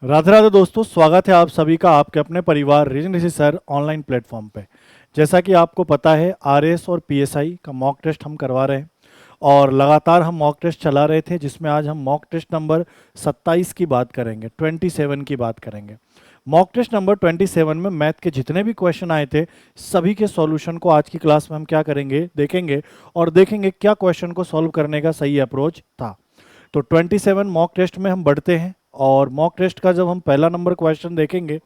राधे राधे दोस्तों, स्वागत है आप सभी का आपके अपने परिवार रीजन ऋषि सर ऑनलाइन प्लेटफॉर्म पे। जैसा कि आपको पता है, आरएस और पीएसआई का मॉक टेस्ट हम करवा रहे हैं और लगातार हम मॉक टेस्ट चला रहे थे, जिसमें आज हम मॉक टेस्ट नंबर 27 की बात करेंगे, 27 की बात करेंगे। मॉक टेस्ट नंबर 27 में मैथ के जितने भी क्वेश्चन आए थे, सभी के सॉल्यूशन को आज की क्लास में हम क्या करेंगे, देखेंगे और देखेंगे क्या क्वेश्चन को सॉल्व करने का सही अप्रोच था। तो 27 मॉक टेस्ट में हम बढ़ते हैं और मॉक टेस्ट का जब हम पहला नंबर क्वेश्चन देखेंगे,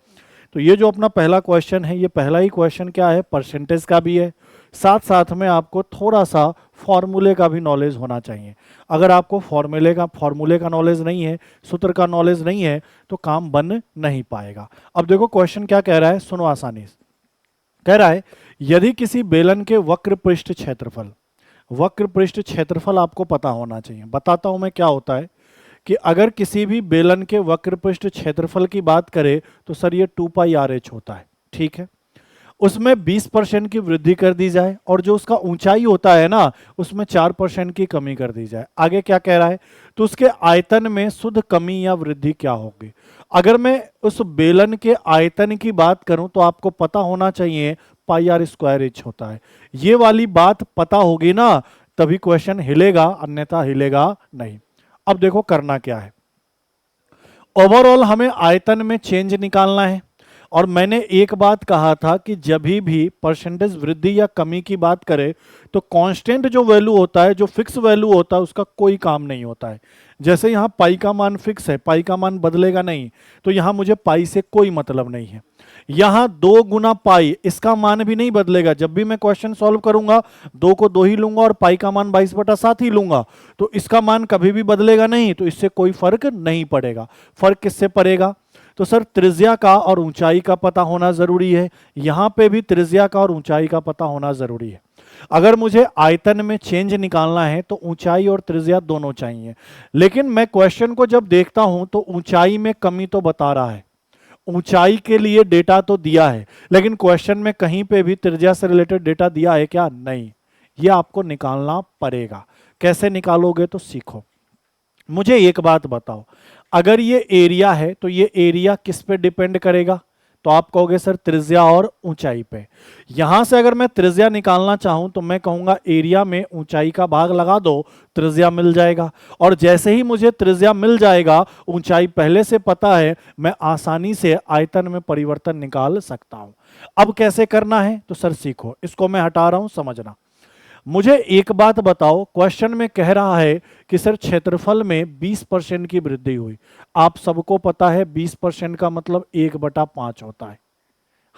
तो ये जो अपना पहला क्वेश्चन है, ये पहला ही क्वेश्चन क्या है, परसेंटेज का भी है। साथ साथ में आपको थोड़ा सा फॉर्मूले का भी नॉलेज होना चाहिए। अगर आपको फॉर्मूले का नॉलेज नहीं है, सूत्र का नॉलेज नहीं है, तो काम बन नहीं पाएगा। अब देखो क्वेश्चन क्या कह रहा है, सुनो आसानी से। कह रहा है, यदि किसी बेलन के वक्र पृष्ठ क्षेत्रफल आपको पता होना चाहिए। बताता हूं मैं क्या होता है कि अगर किसी भी बेलन के वक्र पृष्ठ क्षेत्रफल की बात करें तो सर ये 2πRh होता है, ठीक है। उसमें 20% की वृद्धि कर दी जाए और जो उसका ऊंचाई होता है ना, उसमें 4% की कमी कर दी जाए। आगे क्या कह रहा है, तो उसके आयतन में शुद्ध कमी या वृद्धि क्या होगी। अगर मैं उस बेलन के आयतन की बात करूं तो आपको पता होना चाहिए πr² होता है। ये वाली बात पता होगी ना, तभी क्वेश्चन हिलेगा, अन्यथा हिलेगा नहीं। अब देखो करना क्या है। ओवरऑल हमें आयतन में चेंज निकालना है और मैंने एक बात कहा था कि जब भी परसेंटेज वृद्धि या कमी की बात करें तो कांस्टेंट जो वैल्यू होता है, जो फिक्स वैल्यू होता है, उसका कोई काम नहीं होता है। जैसे यहां पाई का मान फिक्स है, पाई का मान बदलेगा नहीं, तो यहां मुझे पाई से कोई मतलब नहीं है। यहां 2 गुना पाई, इसका मान भी नहीं बदलेगा। जब भी मैं क्वेश्चन सॉल्व करूंगा 2 को 2 ही लूंगा और पाई का मान 22/7 ही लूंगा, तो इसका मान कभी भी बदलेगा नहीं, तो इससे कोई फर्क नहीं पड़ेगा। फर्क किससे पड़ेगा, तो सर त्रिज्या का और ऊंचाई का पता होना जरूरी है। यहां पे भी त्रिज्या का और ऊंचाई का पता होना जरूरी है। अगर मुझे आयतन में चेंज निकालना है तो ऊंचाई और त्रिज्या दोनों चाहिए। लेकिन मैं क्वेश्चन को जब देखता हूं तो ऊंचाई में कमी तो बता रहा है, ऊंचाई के लिए डेटा तो दिया है, लेकिन क्वेश्चन में कहीं पे भी त्रिज्या से रिलेटेड डेटा दिया है क्या, नहीं। ये आपको निकालना पड़ेगा। कैसे निकालोगे तो सीखो। मुझे एक बात बताओ, अगर ये एरिया है तो ये एरिया किस पे डिपेंड करेगा, तो आप कहोगे सर त्रिज्या और ऊंचाई पे। यहां से अगर मैं त्रिज्या निकालना चाहूं तो मैं कहूंगा एरिया में ऊंचाई का भाग लगा दो, त्रिज्या मिल जाएगा। और जैसे ही मुझे त्रिज्या मिल जाएगा, ऊंचाई पहले से पता है, मैं आसानी से आयतन में परिवर्तन निकाल सकता हूं। अब कैसे करना है तो सर सीखो, इसको मैं हटा रहा हूं, समझना। मुझे एक बात बताओ, क्वेश्चन में कह रहा है कि सर क्षेत्रफल में 20% की वृद्धि हुई। आप सबको पता है 20% का मतलब 1/5 होता है,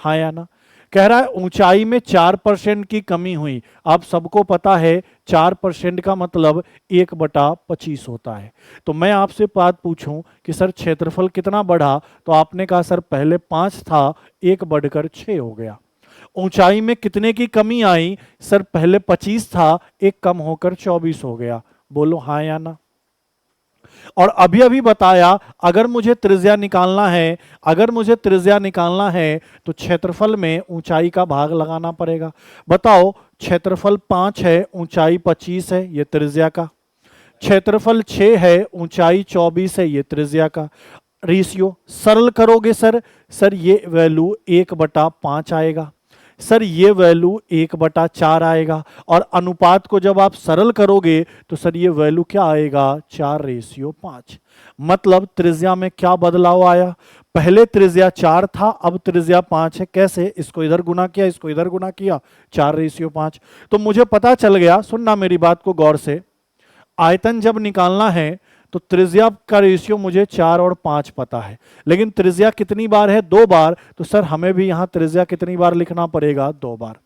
हाँ या ना। कह रहा है ऊंचाई में 4% की कमी हुई। आप सबको पता है 4% का मतलब 1/25 होता है। तो मैं आपसे बात पूछूं कि सर क्षेत्रफल कितना बढ़ा, तो आपने कहा सर पहले 5 था, 1 बढ़कर 6 हो गया। ऊंचाई में कितने की कमी आई, सर पहले 25 था, एक कम होकर 24 हो गया। बोलो हाँ या ना। और अभी अभी बताया, अगर मुझे त्रिज्या निकालना है, तो क्षेत्रफल में ऊंचाई का भाग लगाना पड़ेगा। बताओ, क्षेत्रफल 5 है, ऊंचाई 25 है, ये त्रिज्या का। क्षेत्रफल 6 है, ऊंचाई 24 है, ये त्रिज्या का। रेशियो सरल करोगे सर ये वैल्यू 1/5 आएगा, सर ये वैल्यू 1/4 आएगा। और अनुपात को जब आप सरल करोगे तो सर ये वैल्यू क्या आएगा, 4:5। मतलब त्रिज्या में क्या बदलाव आया, पहले त्रिज्या 4 था, अब त्रिज्या 5 है। कैसे, इसको इधर गुना किया, इसको इधर गुना किया, 4:5। तो मुझे पता चल गया, सुनना मेरी बात को गौर से, आयतन जब निकालना है तो त्रिज्या का रेशियो मुझे 4 और 5 पता है, लेकिन त्रिज्या कितनी बार है, 2 बार। तो सर हमें भी यहां त्रिज्या कितनी बार लिखना पड़ेगा, 2 बार।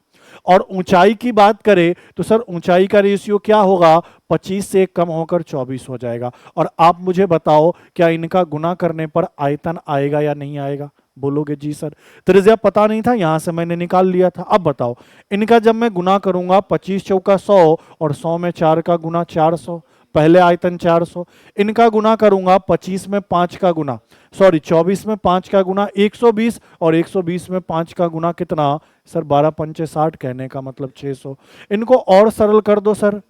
और ऊंचाई की बात करें तो सर ऊंचाई का रेशियो क्या होगा, 25 से कम होकर 24 हो जाएगा। और आप मुझे बताओ, क्या इनका गुना करने पर आयतन आएगा या नहीं आएगा। बोलोगे जी सर त्रिज्या पता नहीं था, यहां से मैंने निकाल लिया था। अब बताओ, इनका जब मैं गुना करूंगा, 25 चौका 100 और 100 में 4 का गुना 400, पहले आयतन 400। इनका गुना करूंगा 25 में 5 का गुना, 24 में 5 का गुना 120, और 120 में 5 का गुना कितना, सर 12×5 = 60, कहने का मतलब 600। इनको और सरल कर दो सर,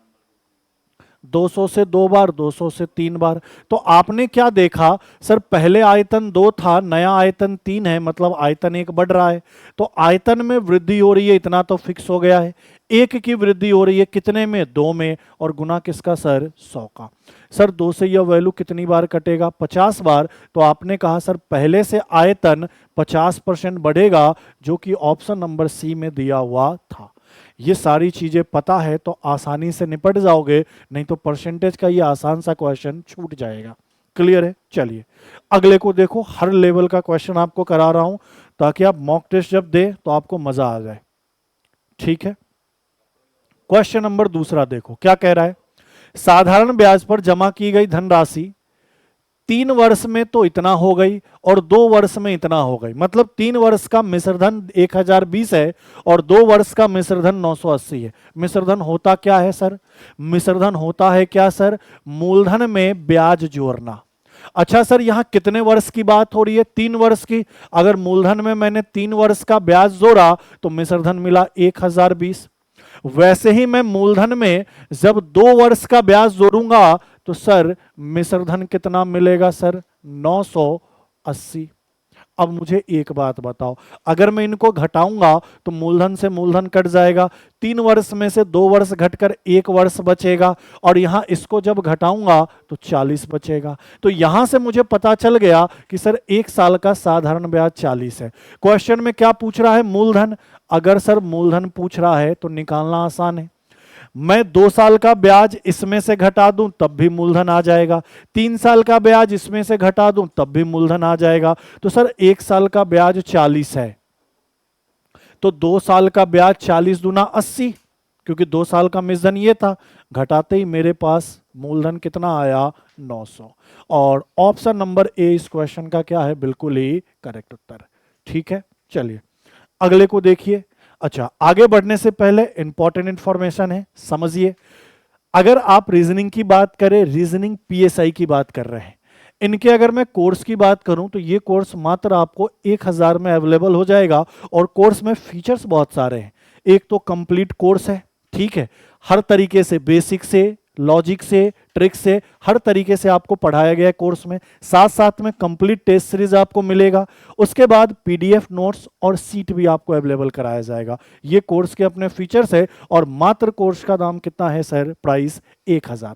200 से 2 बार, 200 से 3 बार। तो आपने क्या देखा सर, पहले आयतन 2 था, नया आयतन 3 है, मतलब आयतन 1 बढ़ रहा है। तो आयतन में वृद्धि हो रही है, इतना तो फिक्स हो गया है। 1 की वृद्धि हो रही है कितने में, 2 में, और गुना किसका सर, 100 का। सर 2 से यह वैल्यू कितनी बार कटेगा, 50 बार। तो आपने कहा सर पहले से आयतन 50% बढ़ेगा, जो कि ऑप्शन नंबर सी में दिया हुआ था। ये सारी चीजें पता है तो आसानी से निपट जाओगे, नहीं तो परसेंटेज का ये आसान सा क्वेश्चन छूट जाएगा। क्लियर है? चलिए अगले को देखो, हर लेवल का क्वेश्चन आपको करा रहा हूं ताकि आप मॉक टेस्ट जब दे तो आपको मजा आ जाए। ठीक है, क्वेश्चन नंबर दूसरा देखो क्या कह रहा है। साधारण ब्याज पर जमा की गई धनराशि 3 वर्ष में तो इतना हो गई और 2 वर्ष में इतना हो गई, मतलब 3 वर्ष का मिश्रधन 1020 है और 2 वर्ष का मिश्रधन 980 है। मिश्रधन होता क्या है सर, मिश्रधन होता है क्या सर, मूलधन में ब्याज जोड़ना। अच्छा सर यहां कितने वर्ष की बात हो रही है, 3 वर्ष की। अगर मूलधन में मैंने 3 वर्ष का ब्याज जोड़ा तो मिश्रधन मिला 1020। वैसे ही मैं मूलधन में जब 2 वर्ष का ब्याज जोड़ूंगा तो सर मिश्रधन कितना मिलेगा सर, 980। अब मुझे एक बात बताओ, अगर मैं इनको घटाऊंगा तो मूलधन से मूलधन कट जाएगा, 3 वर्ष में से 2 वर्ष घटकर 1 वर्ष बचेगा, और यहां इसको जब घटाऊंगा तो 40 बचेगा। तो यहां से मुझे पता चल गया कि सर 1 साल का साधारण ब्याज 40 है। क्वेश्चन में क्या पूछ रहा है, मूलधन। अगर सर मूलधन पूछ रहा है तो निकालना आसान है। मैं 2 साल का ब्याज इसमें से घटा दूं तब भी मूलधन आ जाएगा, 3 साल का ब्याज इसमें से घटा दूं तब भी मूलधन आ जाएगा। तो सर 1 साल का ब्याज 40 है, तो 2 साल का ब्याज 40 दूना 80, क्योंकि 2 साल का मिश्रधन ये था। घटाते ही मेरे पास मूलधन कितना आया, 900। और ऑप्शन नंबर ए इस क्वेश्चन का क्या है, बिल्कुल ही करेक्ट उत्तर। ठीक है, चलिए अगले को देखिए। अच्छा आगे बढ़ने से पहले इंपॉर्टेंट इंफॉर्मेशन है, समझिए। अगर आप रीजनिंग की बात करें, रीजनिंग पीएसआई की बात कर रहे हैं, इनके अगर मैं कोर्स की बात करूं तो ये कोर्स मात्र आपको 1000 में अवेलेबल हो जाएगा। और कोर्स में फीचर्स बहुत सारे हैं। एक तो कंप्लीट कोर्स है, ठीक है, हर तरीके से, बेसिक से, लॉजिक से, ट्रिक से, हर तरीके से आपको पढ़ाया गया है कोर्स में। साथ साथ में कंप्लीट टेस्ट सीरीज आपको मिलेगा। उसके बाद पीडीएफ नोट्स और सीट भी आपको अवेलेबल कराया जाएगा। ये कोर्स के अपने फीचर्स है। और मात्र कोर्स का दाम कितना है सर, प्राइस 1000।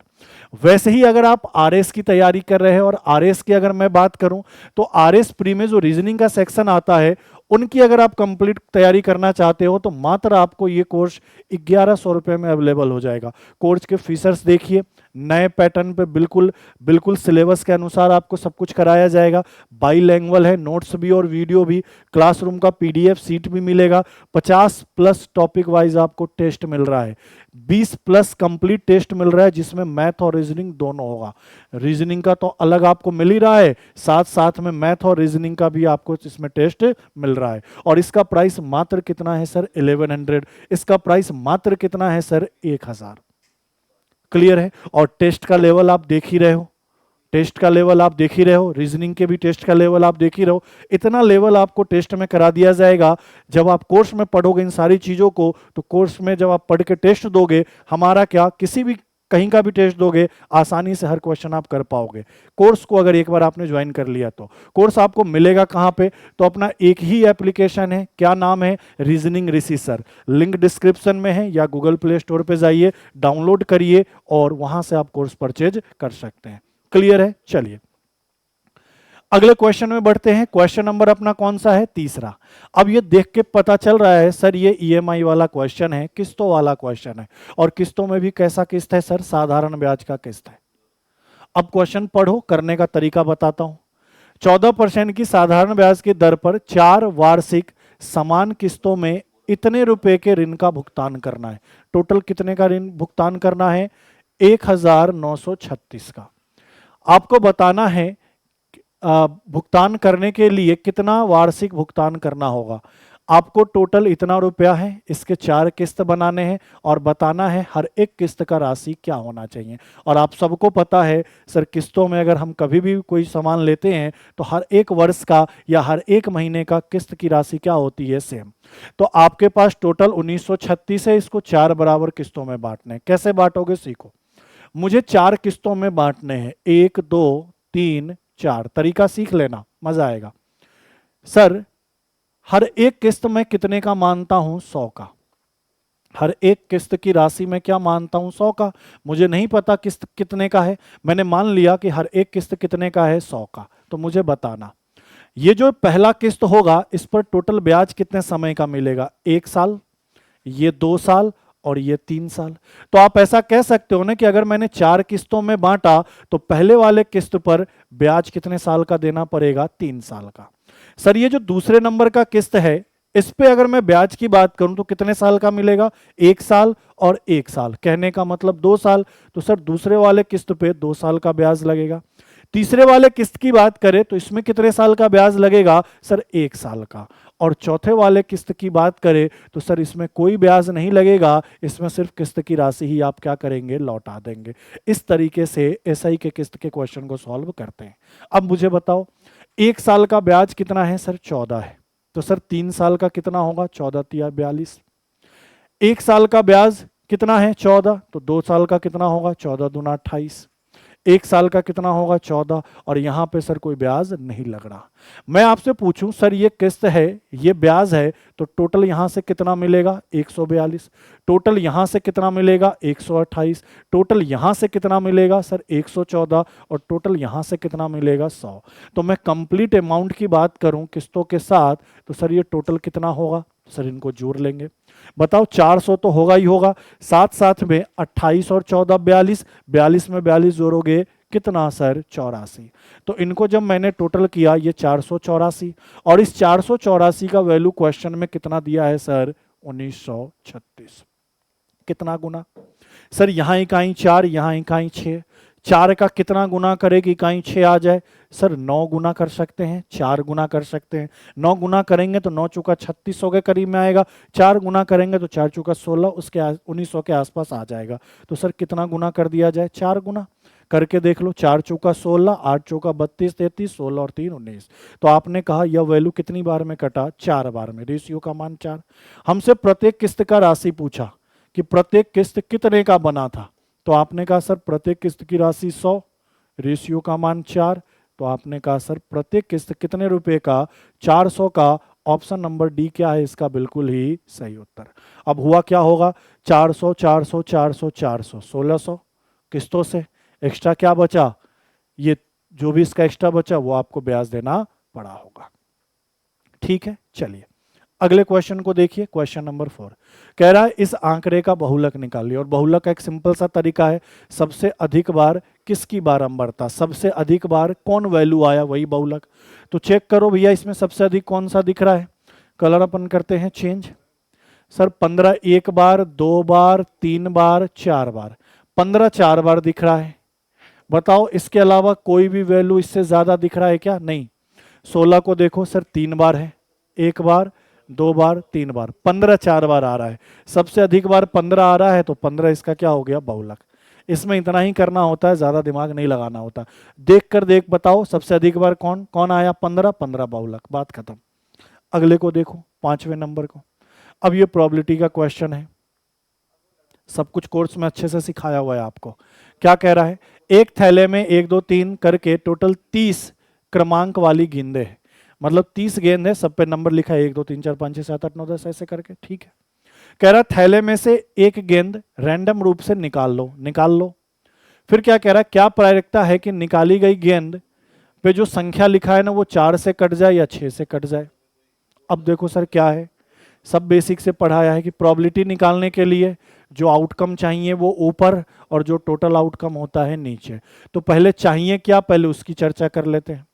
वैसे ही अगर आप आरएस की तैयारी कर रहे हैं, और आरएस की अगर मैं बात करूं तो आरएस प्री में जो रीजनिंग का सेक्शन आता है, उनकी अगर आप कंप्लीट तैयारी करना चाहते हो तो मात्र आपको ये कोर्स 1100 रुपए में अवेलेबल हो जाएगा। कोर्स के फीचर्स देखिए, नए पैटर्न पे बिल्कुल बिल्कुल सिलेबस के अनुसार आपको सब कुछ कराया जाएगा। बाईलैंग्वेज है, नोट्स भी और वीडियो भी, क्लासरूम का पीडीएफ सीट भी मिलेगा। 50+ टॉपिक वाइज आपको टेस्ट मिल रहा है, 20+ कंप्लीट टेस्ट मिल रहा है, जिसमें मैथ और रीजनिंग दोनों होगा। रीजनिंग का तो अलग आपको मिल ही रहा है, साथ साथ में मैथ और रीजनिंग का भी आपको इसमें टेस्ट मिल रहा है। और इसका प्राइस मात्र कितना है सर, 1100। इसका प्राइस मात्र कितना है सर, 1000। क्लियर है? और टेस्ट का लेवल आप देख ही रहे हो, टेस्ट का लेवल आप देख ही रहे हो, रीजनिंग के भी टेस्ट का लेवल आप देख ही रहे हो। इतना लेवल आपको टेस्ट में करा दिया जाएगा। जब आप कोर्स में पढ़ोगे इन सारी चीजों को, तो कोर्स में जब आप पढ़ के टेस्ट दोगे, हमारा क्या, किसी भी कहीं का भी टेस्ट दोगे, आसानी से हर क्वेश्चन आप कर पाओगे। कोर्स को अगर एक बार आपने ज्वाइन कर लिया तो। कोर्स आपको मिलेगा कहां पे, तो अपना एक ही एप्लीकेशन है, क्या नाम है, रीजनिंग ऋषि सर। लिंक डिस्क्रिप्शन में है, या गूगल प्ले स्टोर पे जाइए, डाउनलोड करिए और वहां से आप कोर्स परचेज कर सकते हैं। क्लियर है? चलिए अगले क्वेश्चन में बढ़ते हैं। क्वेश्चन नंबर अपना कौन सा है, तीसरा। अब ये देख के पता चल रहा है सर ये ईएमआई वाला क्वेश्चन है, किस्तों वाला क्वेश्चन है। और किस्तों में भी कैसा किस्त है सर, साधारण ब्याज का किस्त है। अब क्वेश्चन पढ़ो, करने का तरीका बताता हूं। 14% की साधारण ब्याज की दर पर 4 वार्षिक समान किस्तों में इतने रुपए के ऋण का भुगतान करना है। टोटल कितने का ऋण भुगतान करना है, 1936 का। आपको बताना है भुगतान करने के लिए कितना वार्षिक भुगतान करना होगा। आपको टोटल इतना रुपया है, इसके 4 किस्त बनाने हैं और बताना है हर एक किस्त का राशि क्या होना चाहिए। और आप सबको पता है सर, किस्तों में अगर हम कभी भी कोई सामान लेते हैं तो हर एक वर्ष का या हर एक महीने का किस्त की राशि क्या होती है, सेम। तो आपके पास टोटल 1936 है, इसको 4 बराबर किस्तों में बांटने। कैसे बांटोगे सीखो। मुझे 4 किस्तों में बांटने हैं, 1 2 3 4। तरीका सीख लेना, मजा आएगा। सर हर एक किस्त में कितने का मानता हूं? 100 का। हर एक किस्त की राशि में क्या मानता हूं? 100 का। मुझे नहीं पता किस्त कितने का है, मैंने मान लिया कि हर एक किस्त कितने का है? 100 का। तो मुझे बताना, ये जो पहला किस्त होगा इस पर टोटल ब्याज कितने समय का मिलेगा? 1 साल, ये 2 साल और ये 3 साल। तो आप ऐसा कह सकते हो ना कि अगर मैंने 4 किस्तों में बांटा तो पहले वाले किस्त पर ब्याज कितने साल का देना पड़ेगा? 3 साल का। सर ये जो दूसरे नंबर का किस्त है इस पे अगर मैं ब्याज की बात करूं तो कितने साल का मिलेगा? 1 साल और 1 साल, कहने का मतलब 2 साल। तो सर दूसरे वाले किस्त पे 2 साल का ब्याज लगेगा। तीसरे वाले किस्त की बात करें तो इसमें कितने साल का ब्याज लगेगा? सर 1 साल का। और चौथे वाले किस्त की बात करें तो सर इसमें कोई ब्याज नहीं लगेगा, इसमें सिर्फ किस्त की राशि ही आप क्या करेंगे? लौटा देंगे। इस तरीके से एसआई के किस्त के क्वेश्चन को सॉल्व करते हैं। अब मुझे बताओ 1 साल का ब्याज कितना है? सर 14 है। तो सर 3 साल का कितना होगा? 14 तिया 42। 1 साल का ब्याज कितना है? 14। तो 2 साल का कितना होगा? 14 दूना 28। 1 साल का कितना होगा? 14। और यहां पे सर कोई ब्याज नहीं लग रहा। मैं आपसे पूछूं सर ये किस्त है, ये ब्याज है, तो टोटल यहां से कितना मिलेगा? 142। टोटल यहां से कितना मिलेगा? 128। टोटल यहां से कितना मिलेगा? सर 114। और टोटल यहां से कितना मिलेगा? 100। तो मैं कंप्लीट अमाउंट की बात करूं किस्तों के साथ तो सर ये टोटल कितना होगा? सर इनको जोड़ लेंगे। बताओ 400 तो होगा ही होगा, साथ साथ में 28 और 14 42, 42 में 42 जोड़ोगे कितना? सर 84। तो इनको जब मैंने टोटल किया ये 484, और इस 484 का वैल्यू क्वेश्चन में कितना दिया है? सर 1936। कितना गुना? सर यहां इकाई 4, यहां इकाई 6, 4 का कितना गुना करे कि इकाई 6 आ जाए? सर 9 गुना कर सकते हैं, 4 गुना कर सकते हैं। 9 गुना करेंगे तो 9 चौका 3600 के करीब में आएगा, 4 गुना करेंगे तो 4 चौका 16, उसके 1900 के आसपास आ जाएगा। तो सर कितना गुना कर दिया जाए? 4 गुना करके देख लो। 4 चौका 16, 8 चौका 32, 33, 16 और 3 19। तो आपने कहा यह वैल्यू कितनी बार में कटा? 4 बार में। रेशियो का मान 4। हमसे प्रत्येक किस्त का राशि पूछा कि प्रत्येक किस्त कितने का बना था, तो आपने कहा सर प्रत्येक किस्त की राशि 100, रेशियो का मान 4। तो आपने कहा सर प्रत्येक किस्त कितने रुपए का? 400 का। ऑप्शन नंबर डी क्या है इसका बिल्कुल ही सही उत्तर। अब हुआ क्या होगा? 400 400 400 400 1600 किस्तों से एक्स्ट्रा क्या बचा? ये जो भी इसका एक्स्ट्रा बचा वो आपको ब्याज देना पड़ा होगा। ठीक है, चलिए अगले क्वेश्चन को देखिए। क्वेश्चन नंबर 4 कह रहा है इस आंकड़े का बहुलक निकालिए। और बहुलक का एक सिंपल सा तरीका है, सबसे अधिक बार किसकी बारंबारता, सबसे अधिक बार कौन वैल्यू आया वही बहुलक। तो चेक करो भैया इसमें सबसे अधिक कौन सा दिख रहा है। कलर अपन करते हैं चेंज। सर 15 1 बार, 2 बार, 3 बार, 4 बार। 15 4 बार दिख रहा है। बताओ इसके अलावा कोई भी वैल्यू इससे ज्यादा दिख रहा है क्या? नहीं। 16 को देखो सर 3 बार है, 1 बार, 2 बार, 3 बार। 15 4 बार आ रहा है, सबसे अधिक बार 15 आ रहा है, तो 15 इसका क्या हो गया? बहुलक। इसमें इतना ही करना होता है, ज्यादा दिमाग नहीं लगाना होता। देख कर देख बताओ सबसे अधिक बार कौन कौन आया? 15 15 बहुलक, बात खत्म। अगले को देखो 5वें नंबर को। अब ये प्रोबेबिलिटी का क्वेश्चन है, सब कुछ कोर्स में अच्छे से सिखाया हुआ है आपको। क्या कह रहा है? एक थैले में 1 2 3 करके टोटल 30 क्रमांक वाली गेंदें हैं। मतलब 30 गेंद है, सब पे नंबर लिखा है 1 2 3 4 5 6 7 8 9 10 ऐसे करके। ठीक है, कह रहा थैले में से एक गेंद रैंडम रूप से निकाल लो। निकाल लो। फिर क्या कह रहा है? क्या प्रायिकता है कि निकाली गई गेंद पे जो संख्या लिखा है ना वो 4 से कट जाए या 6 से कट जाए। अब देखो सर क्या है, सब बेसिक से पढ़ाया है कि प्रोबेबिलिटी निकालने के लिए जो आउटकम चाहिए वो ऊपर और जो टोटल आउटकम होता है नीचे। तो पहले चाहिए क्या, पहले उसकी चर्चा कर लेते हैं।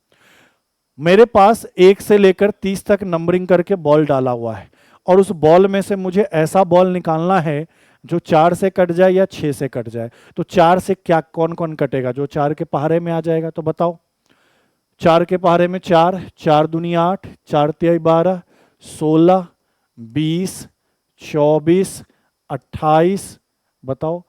मेरे पास 1 से लेकर 30 तक नंबरिंग करके बॉल डाला हुआ है, और उस बॉल में से मुझे ऐसा बॉल निकालना है जो 4 से कट जाए या 6 से कट जाए। तो 4 से क्या कौन कौन कटेगा? जो 4 के पहाड़े में आ जाएगा। तो बताओ 4 के पहाड़े में 4, 4 दूनी 8, 4 तिहाई 12, 16, 20, 24, 28। बताओ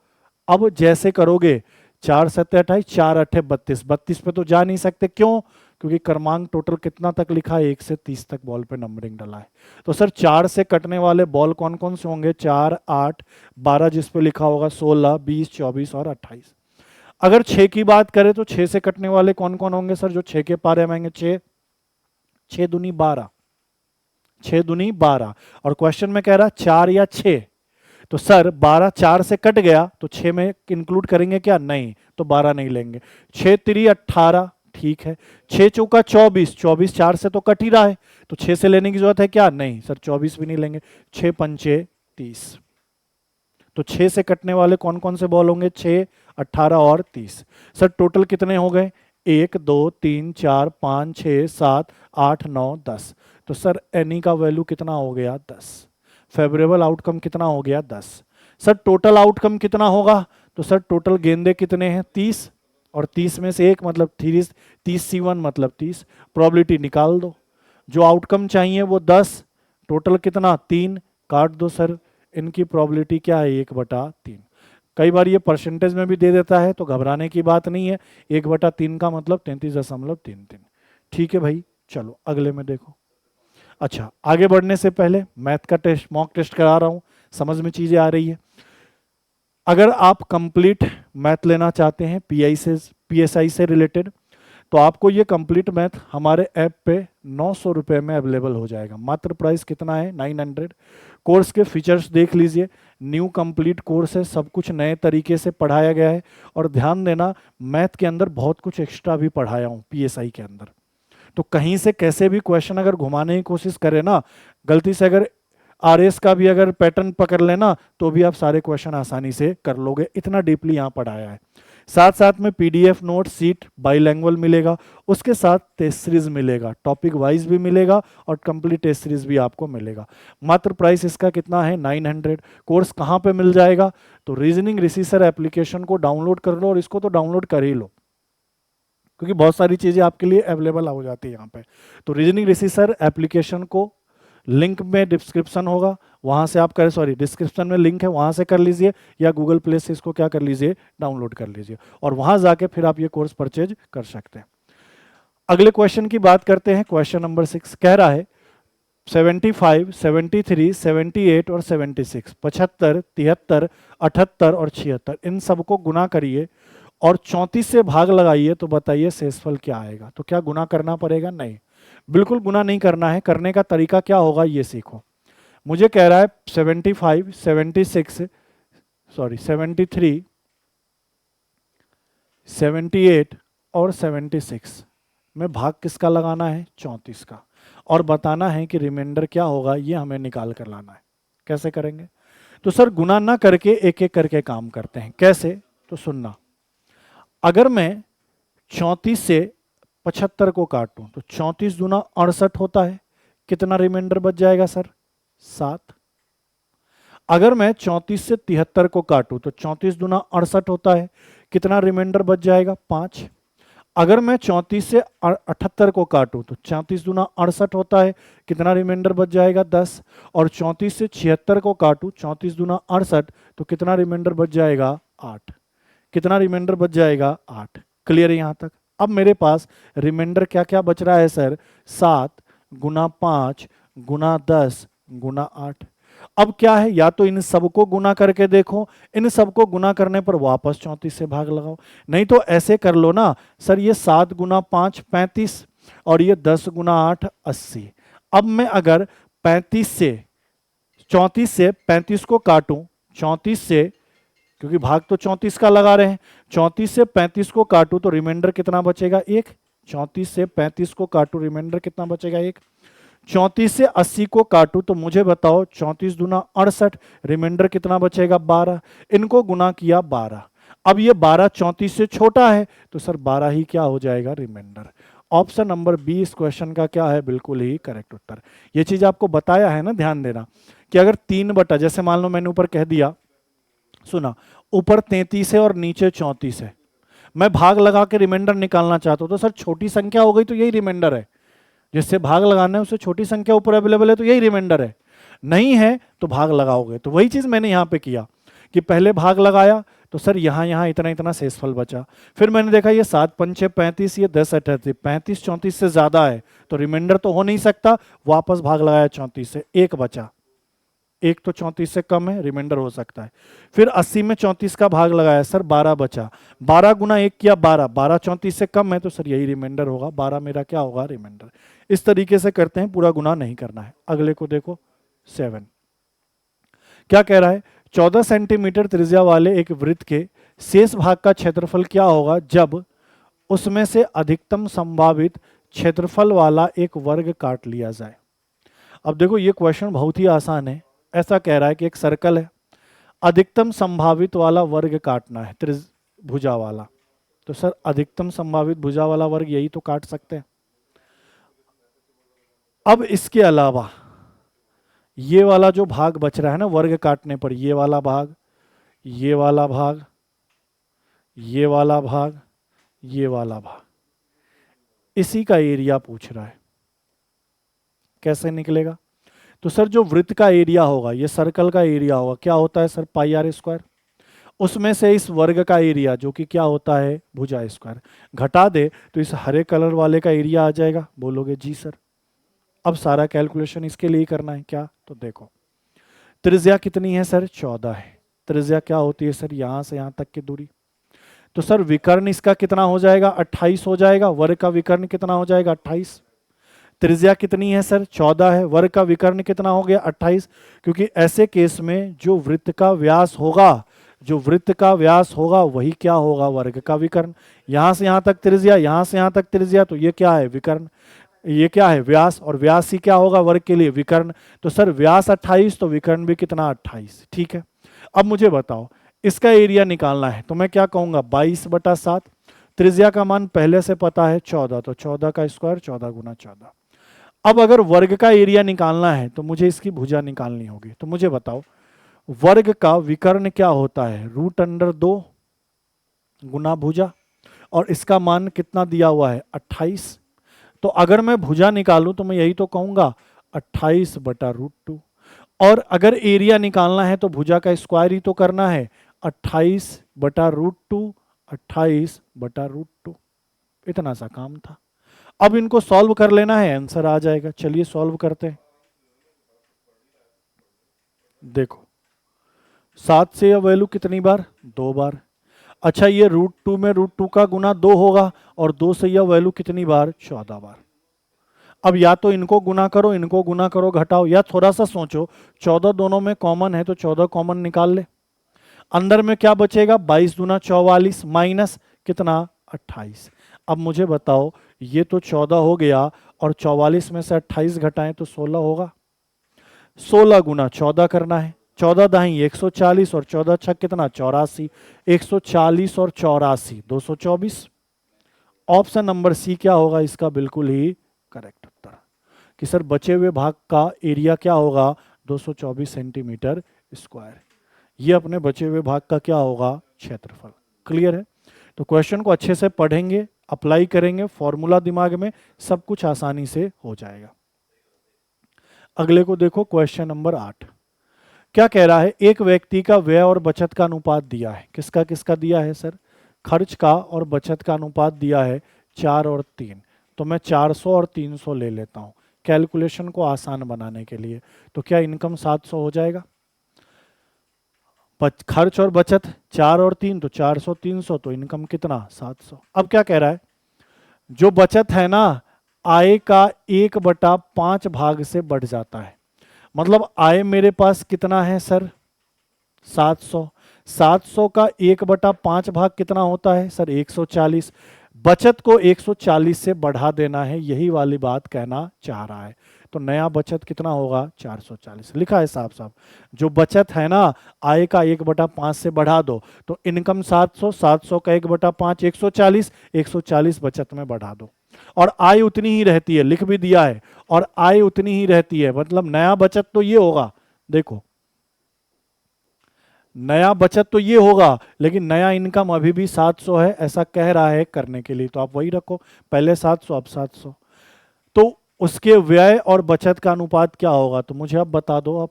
अब जैसे करोगे 4 7 28, 4 8 32, 32 पे तो जा नहीं सकते। क्यों? क्योंकि क्रमांक टोटल कितना तक लिखा है? 1 से 30 तक बॉल पे नंबरिंग डला है। तो सर 4 से कटने वाले बॉल कौन कौन से होंगे? 4 8 12 जिस पे लिखा होगा, 16 20 24 और 28। अगर 6 की बात करें तो 6 से कटने वाले कौन कौन होंगे सर, जो 6 के पारे में आएंगे? 6, 6 दूनी 12, 6 दूनी 12। और क्वेश्चन में कह रहा 4 या 6, तो सर 12 4 से कट गया तो 6 में इंक्लूड करेंगे क्या? नहीं, तो 12 नहीं लेंगे। 6 3 18, ठीक है। 6 चौका 24, 24 4 से तो कट ही रहा है, तो 6 से लेने की जरूरत है क्या? नहीं सर, 24 भी नहीं लेंगे। 6 पंचे 30, तो 6 से कटने वाले कौन कौन से बॉल होंगे? 6, 18 और 30। सर टोटल कितने हो गए? 1 2 3 4 5 6 7 8 9 10। तो सर एनी का वैल्यू कितना हो गया? 10। फेवरेबल आउटकम कितना हो गया? 10। सर टोटल आउटकम कितना होगा? तो सर टोटल गेंदे कितने हैं? 30, और 30 में से एक मतलब 30, 30C1 मतलब 30। प्रोबेबिलिटी निकाल दो, जो आउटकम चाहिए वो 10, टोटल कितना? 3। काट दो सर, इनकी प्रोबेबिलिटी क्या है? 1/3। कई बार ये परसेंटेज में भी दे देता है, तो घबराने की बात नहीं है। 1/3 का मतलब 33.33। ठीक है भाई, चलो अगले में देखो। अच्छा, आगे बढ़ने से पहले मैथ का टेस्ट, मॉक टेस्ट करा रहा हूं, समझ में चीजें आ रही है। अगर आप कंप्लीट मैथ लेना चाहते हैं पीएसआई से रिलेटेड, तो आपको ये कंप्लीट मैथ हमारे ऐप पे 900 रुपये में अवेलेबल हो जाएगा। मात्र प्राइस कितना है? 900। कोर्स के फीचर्स देख लीजिए, न्यू कंप्लीट कोर्स है, सब कुछ नए तरीके से पढ़ाया गया है। और ध्यान देना, मैथ के अंदर बहुत कुछ एक्स्ट्रा भी पढ़ाया हूँ पीएसआई के अंदर। तो कहीं से कैसे भी क्वेश्चन अगर घुमाने की कोशिश करें ना, गलती से अगर आरएस का भी अगर पैटर्न पकड़ लेना, तो भी आप सारे क्वेश्चन आसानी से कर लोगे, इतना डीपली यहाँ पढ़ाया है। साथ साथ में पीडीएफ नोट सीट बाईलैंग्वेज मिलेगा, उसके साथ टेस्ट सीरीज मिलेगा, टॉपिक वाइज भी मिलेगा और कंप्लीट टेस्ट सीरीज भी आपको मिलेगा। मात्र प्राइस इसका कितना है? 900। कोर्स कहाँ पे मिल जाएगा? तो रीजनिंग रिसीसर एप्लीकेशन को डाउनलोड कर लो, और इसको तो डाउनलोड कर ही लो, क्योंकि बहुत सारी चीज़ें आपके लिए अवेलेबल हो जाती है यहाँ पे। तो रीजनिंग रिसीसर एप्लीकेशन को लिंक में डिस्क्रिप्शन होगा, वहाँ से आप करें, सॉरी डिस्क्रिप्शन में लिंक है, वहाँ से कर लीजिए, या गूगल प्ले से इसको क्या कर लीजिए? डाउनलोड कर लीजिए, और वहाँ जाके फिर आप ये कोर्स परचेज कर सकते हैं। अगले क्वेश्चन की बात करते हैं। क्वेश्चन नंबर 6 कह रहा है 75, 73, 78 और 76, 75, 73, 78 और 76, इन सबको गुना करिए और 34 से भाग लगाइए, तो बताइए शेषफल क्या आएगा? तो क्या गुना करना पड़ेगा? नहीं, बिल्कुल गुना नहीं करना है। करने का तरीका क्या होगा ये सीखो। मुझे कह रहा है 75, 76, सॉरी 73, 78 और 76 में भाग किसका लगाना है? 34 का, और बताना है कि रिमाइंडर क्या होगा, ये हमें निकाल कर लाना है। कैसे करेंगे? तो सर गुना ना करके एक एक करके काम करते हैं। कैसे? तो सुनना, अगर मैं 34 से 75 को काटूं तो 34 दूना 68 होता है, कितना रिमाइंडर बच जाएगा सर? 7। अगर मैं 34 से 73 को काटूं तो 34 दूना 68 होता है, कितना रिमाइंडर बच जाएगा? 5। अगर मैं 34 से 78 को काटूं तो 34 दूना 68 होता है, कितना रिमाइंडर बच जाएगा? 10। और 34 से 76 को काटूं, 34 दूना 68, तो कितना रिमाइंडर बच जाएगा? 8। कितना रिमाइंडर बच जाएगा? 8। क्लियर है यहां तक? अब मेरे पास रिमाइंडर क्या क्या बच रहा है सर? 7 गुना 5 गुना 10 गुना 8। अब क्या है, या तो इन सबको गुना करके देखो, इन सबको गुना करने पर वापस 34 से भाग लगाओ, नहीं तो ऐसे कर लो ना सर, ये 7 गुना 5 35 और ये 10 गुना 8 80। अब मैं अगर 35 से 34 से 35 को काटूं, 34 से, क्योंकि भाग तो 34 का लगा रहे हैं, 34 से 35 को काटूं तो रिमाइंडर कितना बचेगा? 1। 34 से 35 को काटूं, रिमाइंडर कितना बचेगा? 1। 34 से 80 को काटूं तो मुझे बताओ, 34 दूना 68, रिमाइंडर कितना बचेगा? 12। इनको गुना किया 12। अब ये 12 34 से छोटा है, तो सर 12 ही क्या हो जाएगा? रिमाइंडर। ऑप्शन नंबर बी इस क्वेश्चन का क्या है? बिल्कुल ही करेक्ट उत्तर। ये चीज आपको बताया है ना, ध्यान देना कि अगर 3 बटा, जैसे मान लो मैंने ऊपर कह दिया, सुना, ऊपर 33 है और नीचे 34 है, मैं भाग लगा के रिमाइंडर निकालना चाहता हूं, तो सर छोटी संख्या हो गई तो यही रिमाइंडर है, जिससे भाग लगाना है उससे छोटी संख्या ऊपर अवेलेबल है तो यही रिमाइंडर है, नहीं है तो भाग लगाओगे। तो वही चीज मैंने यहां पे किया कि पहले भाग लगाया तो सर यहां यहां इतना इतना शेषफल बचा, फिर मैंने देखा ये 7 पंचे 35, ये 10 38, 35 34 से ज्यादा है तो रिमाइंडर तो हो नहीं सकता, वापस भाग लगाया 34 से, 1 बचा। एक तो 34 से कम है, रिमाइंडर हो सकता है। फिर 80 में 34 का भाग लगाया सर, 12 बचा। 12 गुना 1 किया 12, 12 34 से कम है तो सर यही रिमाइंडर होगा, 12 मेरा क्या होगा, रिमाइंडर। इस तरीके से करते हैं, पूरा गुना नहीं करना है। अगले को देखो 7, क्या कह रहा है, 14 सेंटीमीटर त्रिज्या वाले एक वृत्त के शेष भाग का क्षेत्रफल क्या होगा जब उसमें से अधिकतम संभावित क्षेत्रफल वाला एक वर्ग काट लिया जाए। अब देखो ये क्वेश्चन बहुत ही आसान है। ऐसा कह रहा है कि एक सर्कल है, अधिकतम संभावित वाला वर्ग काटना है, त्रिभुजा वाला। तो सर अधिकतम संभावित भुजा वाला वर्ग यही तो काट सकते हैं। अब इसके अलावा ये वाला जो भाग बच रहा है ना वर्ग काटने पर, ये वाला भाग, ये वाला भाग, ये वाला भाग, ये वाला भाग, इसी का एरिया पूछ रहा है। कैसे निकलेगा? तो सर जो वृत्त का एरिया होगा, ये सर्कल का एरिया होगा, क्या होता है सर, पाई आर स्क्वायर। उसमें से इस वर्ग का एरिया जो कि क्या होता है, भुजा स्क्वायर, घटा दे तो इस हरे कलर वाले का एरिया आ जाएगा। बोलोगे जी सर। अब सारा कैलकुलेशन इसके लिए करना है क्या, तो देखो त्रिज्या कितनी है सर, 14 है। त्रिज्या क्या होती है सर, यहां से यहां तक की दूरी। तो सर विकर्ण इसका कितना हो जाएगा, 28 हो जाएगा। वर्ग का विकर्ण कितना हो जाएगा, 28। त्रिज्या कितनी है सर, 14 है। वर्ग का विकर्ण कितना हो गया, 28। क्योंकि ऐसे केस में जो वृत्त का व्यास होगा, जो वृत्त का व्यास होगा वही क्या होगा, वर्ग का विकर्ण। यहां से यहां तक त्रिज्या, यहां से यहां तक त्रिज्या, तो ये क्या है, विकर्ण। ये क्या है, व्यास, और व्यास ही क्या होगा वर्ग के लिए, विकर्ण। तो सर व्यास 28 तो विकर्ण भी कितना, 28। ठीक है, अब मुझे बताओ इसका एरिया निकालना है, तो मैं क्या कहूंगा, 22/7। त्रिज्या का मान पहले से पता है 14, तो 14 का स्क्वायर, 14 गुना 14। अब अगर वर्ग का एरिया निकालना है तो मुझे इसकी भुजा निकालनी होगी। तो मुझे बताओ वर्ग का विकर्ण क्या होता है, √2 गुना भुजा, और इसका मान कितना दिया हुआ है, 28। तो अगर मैं भुजा निकालूं तो मैं यही तो कहूंगा 28/√2। और अगर एरिया निकालना है तो भुजा का स्क्वायर ही तो करना है, 28/√2, 28/√2। इतना सा काम था। अब इनको सॉल्व कर लेना है, आंसर आ जाएगा। चलिए सॉल्व करते हैं। देखो 7 से यह वैल्यू कितनी बार, 2 बार। अच्छा ये √2 में √2 का गुना 2 होगा, और 2 से यह वैल्यू कितनी बार, 14 बार। अब या तो इनको गुना करो, इनको गुना करो, घटाओ, या थोड़ा सा सोचो, 14 दोनों में कॉमन है तो 14 कॉमन निकाल ले। अंदर में क्या बचेगा, 22 दूना 44 माइनस कितना, 28। अब मुझे बताओ ये तो 14 हो गया, और 44 में से 28 घटाएं तो 16 होगा। 16 गुना 14 करना है, 14 दाही 140, और 14 छक कितना, 84। 140 और 84, 224। ऑप्शन नंबर सी क्या होगा इसका बिल्कुल ही करेक्ट उत्तर, कि सर बचे हुए भाग का एरिया क्या होगा, 224 सेंटीमीटर स्क्वायर। ये अपने बचे हुए भाग का क्या होगा, क्षेत्रफल। क्लियर है? तो क्वेश्चन को अच्छे से पढ़ेंगे, अप्लाई करेंगे, फॉर्मूला दिमाग में, सब कुछ आसानी से हो जाएगा। अगले को देखो क्वेश्चन नंबर 8। क्या कह रहा है, एक व्यक्ति का व्यय और बचत का अनुपात दिया है। किसका किसका दिया है सर, खर्च का और बचत का अनुपात दिया है 4 और 3। तो मैं 400 और 300 ले लेता हूं कैलकुलेशन को आसान बनाने के लिए। तो क्या इनकम 700 हो जाएगा, खर्च और बचत 4 और 3, तो 400 300, तो इनकम कितना, 700। अब क्या कह रहा है, जो बचत है ना, आय का 1/5 भाग से बढ़ जाता है। मतलब आय मेरे पास कितना है सर, 700। 700 का 1/5 भाग कितना होता है सर, 140। बचत को 140 से बढ़ा देना है, यही वाली बात कहना चाह रहा है। तो नया बचत कितना होगा, 440। लिखा है साफ साफ, जो बचत है ना, आय का 1/5 से बढ़ा दो, तो इनकम 700, 700 का 1/5 140, 140 बचत में बढ़ा दो, और आय उतनी ही रहती है, लिख भी दिया है, और आय उतनी ही रहती है। मतलब नया बचत तो ये होगा, देखो नया बचत तो ये होगा, लेकिन नया इनकम अभी भी 700 है, ऐसा कह रहा है करने के लिए। तो आप वही रखो, पहले 700 अब 700। तो उसके व्यय और बचत का अनुपात क्या होगा, तो मुझे अब बता दो। अब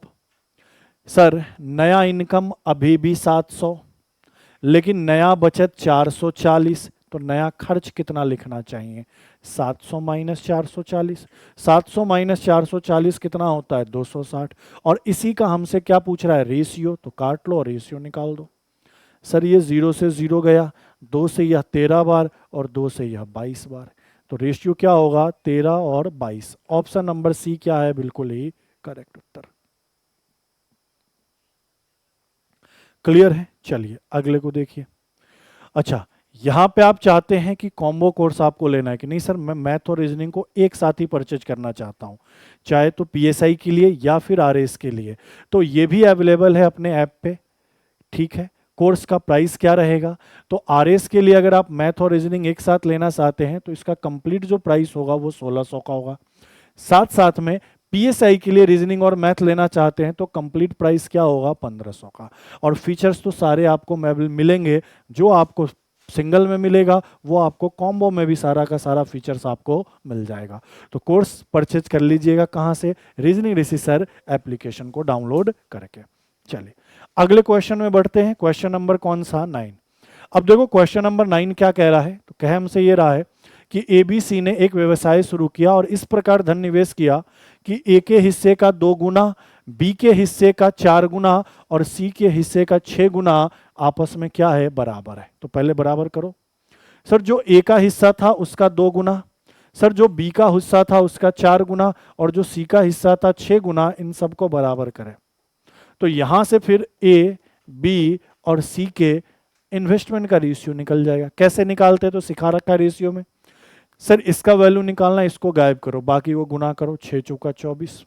सर नया इनकम अभी भी 700, लेकिन नया बचत 440, तो नया खर्च कितना लिखना चाहिए? 700 माइनस 440। 700 माइनस 440 कितना होता है? 260। और इसी का हमसे क्या पूछ रहा है? रेशियो। तो काट लो और रेशियो निकाल दो। सर ये 0 से 0 गया, 2 से यह 13 बार और 2 से यह 22 बार, तो रेशियो क्या होगा? 13 और 22। ऑप्शन नंबर सी क्या है? बिल्कुल ही करेक्ट उत्तर। क्लियर है? चलिए अगले को देखिए। अच्छा, यहां पे आप चाहते हैं कि कॉम्बो कोर्स आपको लेना है कि नहीं सर, मैं मैथ और रीजनिंग को एक साथ ही परचेज करना चाहता हूं, चाहे तो पीएसआई के लिए या फिर आरएस के लिए, तो ये भी अवेलेबल है अपने ऐप पे। ठीक है, कोर्स का प्राइस क्या रहेगा? तो आरएस के लिए अगर आप मैथ और रीजनिंग एक साथ लेना चाहते हैं तो इसका कंप्लीट जो प्राइस होगा वो 1600 का होगा। साथ साथ में पीएसआई के लिए रीजनिंग और मैथ लेना चाहते हैं तो कंप्लीट प्राइस क्या होगा? 1500 का। और फीचर्स तो सारे आपको मिलेंगे, जो आपको सिंगल में मिलेगा वो आपको कॉम्बो में भी सारा का सारा फीचर्स आपको मिल जाएगा। तो कोर्स परचेज कर लीजिएगा कहाँ से? रीजनिंग रिसीसर एप्लीकेशन को डाउनलोड करके। चलिए अगले क्वेश्चन में बढ़ते हैं। क्वेश्चन नंबर कौन सा? 9। अब देखो क्वेश्चन नंबर 9 क्या कह रहा है, तो कह हमसे ये रहा है कि एबीसी ने एक व्यवसाय शुरू किया और इस प्रकार धन निवेश किया कि ए के हिस्से का 2 गुना, बी के हिस्से का 4 गुना और सी के हिस्से का 6 गुना आपस में क्या है? बराबर है। तो पहले बराबर करो। सर जो ए का हिस्सा था उसका 2 गुना, सर जो बी का हिस्सा था उसका 4 गुना और जो सी का हिस्सा था 6 गुना, इन सबको बराबर करें। तो यहां से फिर ए, बी और सी के इन्वेस्टमेंट का रेशियो निकल जाएगा। कैसे निकालते हैं? तो सिखा रखा है रेशियो में। सर इसका वैल्यू निकालना, इसको गायब करो, बाकी को गुना करो, 6 चौका 24।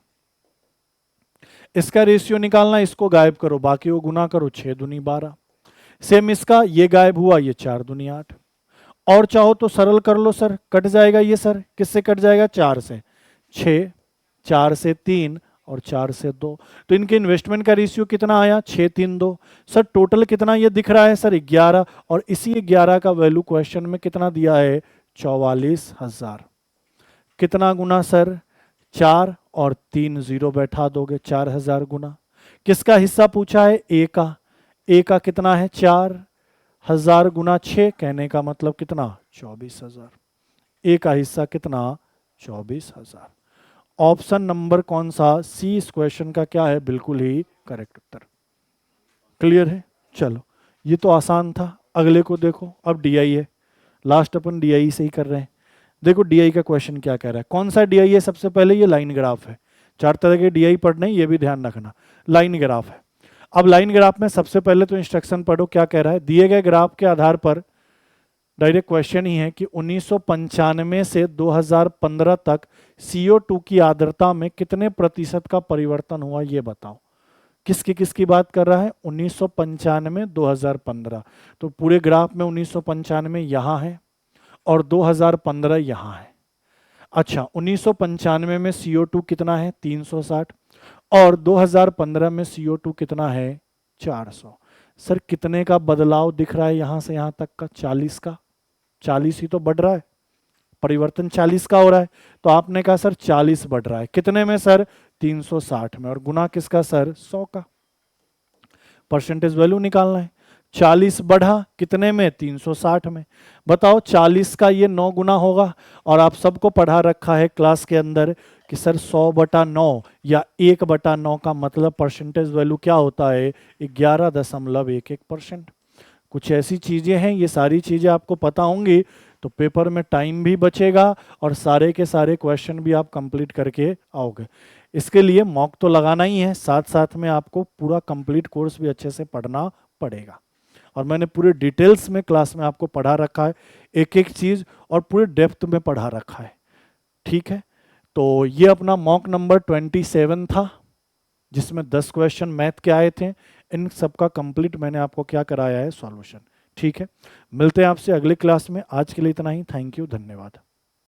इसका रेशियो निकालना, इसको गायब करो, बाकी को गुना करो, 6 दूनी 12। सेम इसका, ये गायब हुआ, ये 4 दूनी 8। और चाहो तो सरल कर लो सर, कट जाएगा ये सर, किससे कट जाएगा? 4 से। 6, 4 से 3 और 4 से 2। तो इनके इन्वेस्टमेंट का रेशियो कितना आया? 6, 3, 2। सर टोटल कितना ये दिख रहा है? सर 11। और इसी 11 का वैल्यू क्वेश्चन में कितना दिया है? 44,000। कितना गुना सर? 4 और 3 जीरो बैठा दोगे, 4000 गुना। किसका हिस्सा पूछा है? ए का। ए का कितना है? 4000 गुना 6, कहने का मतलब कितना? 24,000। ए का हिस्सा कितना? 24,000। ऑप्शन नंबर कौन सा? सी इस क्वेश्चन का क्या है? बिल्कुल ही करेक्ट उत्तर। क्लियर है? चलो ये तो आसान था। अगले को देखो, अब डीआई है। लास्ट अपन डीआई से ही कर रहे हैं। देखो डीआई का क्वेश्चन क्या कह रहा है। कौन सा डीआई है? सबसे पहले ये लाइन ग्राफ है। 4 तरह के डीआई पढ़ने, ये भी ध्यान रखना। लाइन ग्राफ है। अब लाइन ग्राफ में सबसे पहले तो इंस्ट्रक्शन पढ़ो क्या कह रहा है। दिए गए ग्राफ के आधार पर डायरेक्ट क्वेश्चन ही है कि 1995 से 2015 तक CO2 की आर्द्रता में कितने प्रतिशत का परिवर्तन हुआ, ये बताओ। किसकी बात कर रहा है? 1995 2015। तो पूरे ग्राफ में 1995 यहां है और 2015 यहां है। अच्छा, 1995 में CO2 कितना है? 360। और 2015 में CO2 कितना है? 400। सर कितने का बदलाव दिख रहा है यहां से यहां तक का? 40 का। 40 ही तो बढ़ रहा है, परिवर्तन 40 का हो रहा है। तो आपने कहा सर 40 बढ़ रहा है, कितने में सर? 360 में। और गुना किसका सर? 100 का। परसेंटेज वैल्यू निकालना है। 40 बढ़ा कितने में? 360 में। बताओ 40 का ये 9 गुना होगा। और आप सबको पढ़ा रखा है क्लास के अंदर कि सर 100/9 या 1/9 का मतलब परसेंटेज वैल्यू क्या होता है? 11.11%। कुछ ऐसी चीजें हैं, ये सारी चीजें आपको पता होंगी तो पेपर में टाइम भी बचेगा और सारे के सारे क्वेश्चन भी आप कंप्लीट करके आओगे। इसके लिए मॉक तो लगाना ही है, साथ साथ में आपको पूरा कंप्लीट कोर्स भी अच्छे से पढ़ना पड़ेगा। और मैंने पूरे डिटेल्स में क्लास में आपको पढ़ा रखा है, एक एक चीज और पूरे डेप्थ में पढ़ा रखा है। ठीक है, तो ये अपना मॉक नंबर 27 था जिसमें 10 क्वेश्चन मैथ के आए थे। इन सबका कंप्लीट मैंने आपको क्या कराया है? सॉल्यूशन। ठीक है, मिलते हैं आपसे अगली क्लास में। आज के लिए इतना ही। थैंक यू, धन्यवाद।